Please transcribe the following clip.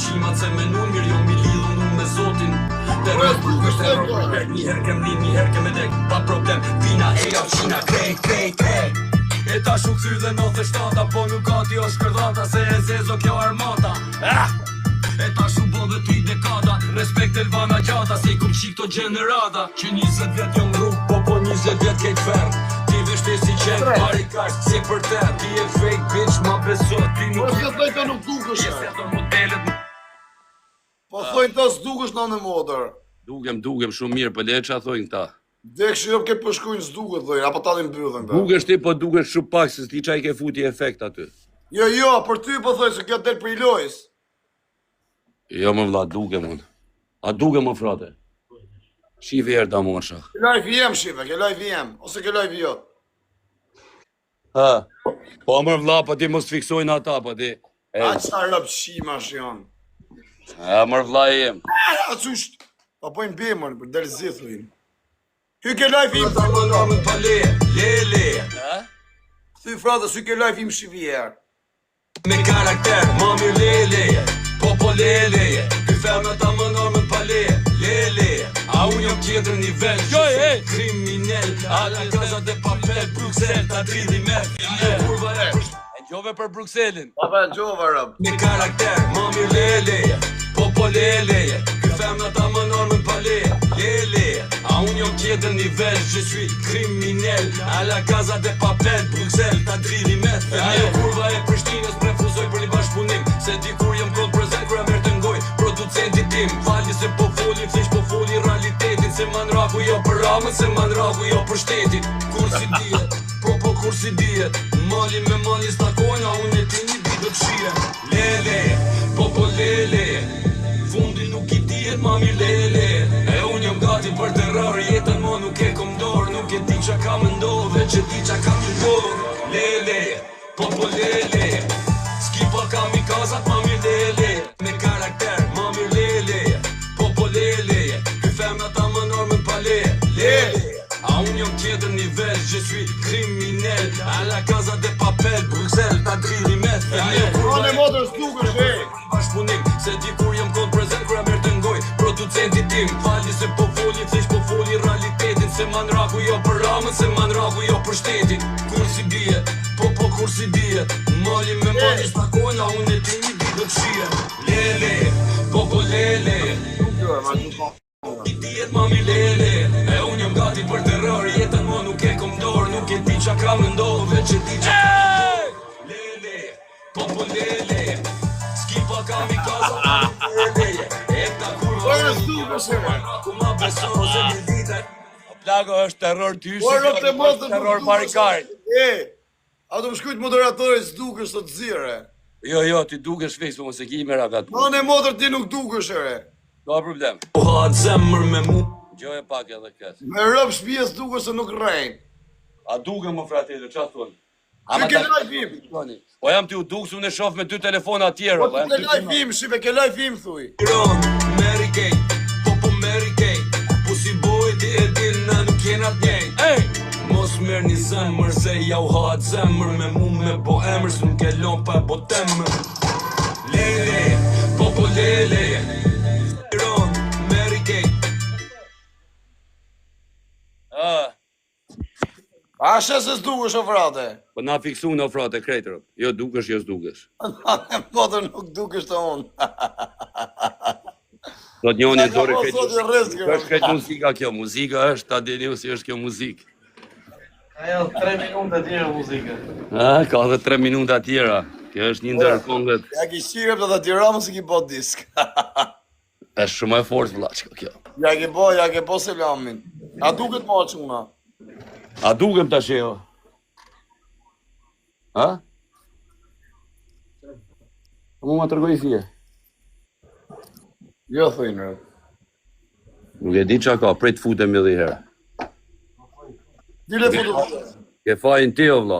qimat se menun mirë jo mi lidhun unë me Zotin. Terror është terror për tek, njëherë kem lin, njëherë kem edek, pa problem, vina e jam qina, krej. E ta shu këthy dhe 97, po nuk gati o shkërdata, se e zezo kjo armata. E ta shu bo dhe ty dekada, respekt Elvana gjata, se i kum qik to generata. Që 20 vjet jo në rrug, po 20 vjet kejt fer. Ti vështi si qenë, pari kash, si për te. Ti e fake bitch, ma beso, ti nuk Po se thojtë nuk dukesh. Po thojnë ta s'dukesh në modër. Dukem shumë mirë, për le qa thojnë këta. Dek që jo ke përshkujnë s'duket thojnë, apo ta dhe mbyllën këta. Dukesh ti, po dukesh shumë pak, se ti qaj ke futi efekt aty. Jo, për ty po thojnë se kjo del për i lojës. Jo më vlla, dukem unë. A dukem më frate? Shive erë da mosha. Ke live jem, shive, ke live jem, ose ke live jot. Ha, po më vlla, po ti mos fiksojnë ata, po ti. A qa rëpë shimash janë. A më vlla e jem. A qështë, pa pojnë bemër, për delë zithujnë. Hy ke live im, Ta më normën pa le. Thy frate, sy ke live im shivier. Me karakter, ma mirë le. Po le. Ky femna ta më normën pa le. A unë jam tjetër nivel, kriminell. A la Casa de Papel, Bruxelles, ta dridhi me kurva e Gjove për Bruxellin. Papa gjova rëpë. me karakter, ma mirë le. Po le. Ky femna ta më normën pa le. A unë jam tjetër nivel, je suis kriminell. A la Casa de Papel, Bruxelles, ta dridhi me ajo kurva e Prishtinës prefuzoj për një bashkëpunim. Se dikur jam kod prezent kër amer të ngoj producenti tim. Fali se po foli, flish po foli realitetin. Se man raku jo për ramën, se man raku jo për shtetin. Kur si dihet, po kur si dihet. Mali me mali stakojnë, a unë e ti një ditë të shien. Le, po le. Fundi nuk i dihet, ma mirë le. E unë jam gati për terror, jetën mo nuk e kom dorë. Nuk e di qa ka më ndodhë, veç e di qa ka më ndodhë. Le, po le. Ski pa kamikazat, ma mirë le. Me karakter, ma mirë le. Po le. Ky femna ta më normën pa le. A unë jam tjetër nivel, je suis kriminell. A la Casa de Papel, Bruxelles, ta dridhi me Anë e modër s'dukesh, bashkëpunim, se dikur jam kod prezent kër amer të ngoj producenti tim. Fali se po foli, flish po foli realitetin. Se man raku jo për ramën, se man raku jo për shtetin. Kur si dihet, po kur si dihet. Mali me mali stakojnë, a unë e ti një ditë të shien. Le, po le. I dihet ma mi le. E unë jam gati për terror, jetën mo nuk e kom dorë. Nuk e di qa ka më ndodhë, veç e di qa ka më ndodhë. Le, po le. Ski pa kamikaza, le. E ta kurva ku ma beso se një dite. Plago është terror tyshi, Po rëpë të modër terror barikarit. A të më shkujt moderatore s'dukesh të të zire. Jo, ti dukesh fiks, po mos e ki me rakat. Anë e modër ti nuk dukesh ere. Ka problem. Po ha zemër me mu. Gjoje pak edhe këtë. Me rëpë shpijes dukesh se nuk rejnë. A duke më fratelë, qa thonë? Ty ke live im. Po jam ti u dukës, unë e shof me 2 telefona tjera. Po ty ke live im, shive ke live im, thuj. Iran, Mary Kate, po Mary Kate. Po si boj ti e din në nuk jena t'njejt. Mos merë një zemër se ja u ha zemër. Me mu me bo emër, s'nuk e lon pa e bo temër. Le, po le. Iran, Mary Kate. A shë se s'dukesh o frate? Po na fiksu në frate krejtër. Jo dukesh, jo s'dukesh. Anë e modër nuk dukesh të unë. Do të njoni dore Ka po thot i rrezë kjo. është këtë muzika kjo. Muzika është, ta dini si është kjo muzikë. Ajo 3 minuta tjera muzike. Ka dhe 3 minuta tjera. Kjo është një ndër këngët. Ja ki shqirep dhe Tirana si ki po disk. Është shumë e fortë vëlla kjo. Ja ke po selamin. A duket ma quna? A dukem tash jo? Ha? Mu ma tërgoj si e? Jo thujnë rë. Nuk e di qa ka, prej të futem edhe herë. Dile futu. Ke fajin ti o vëlla.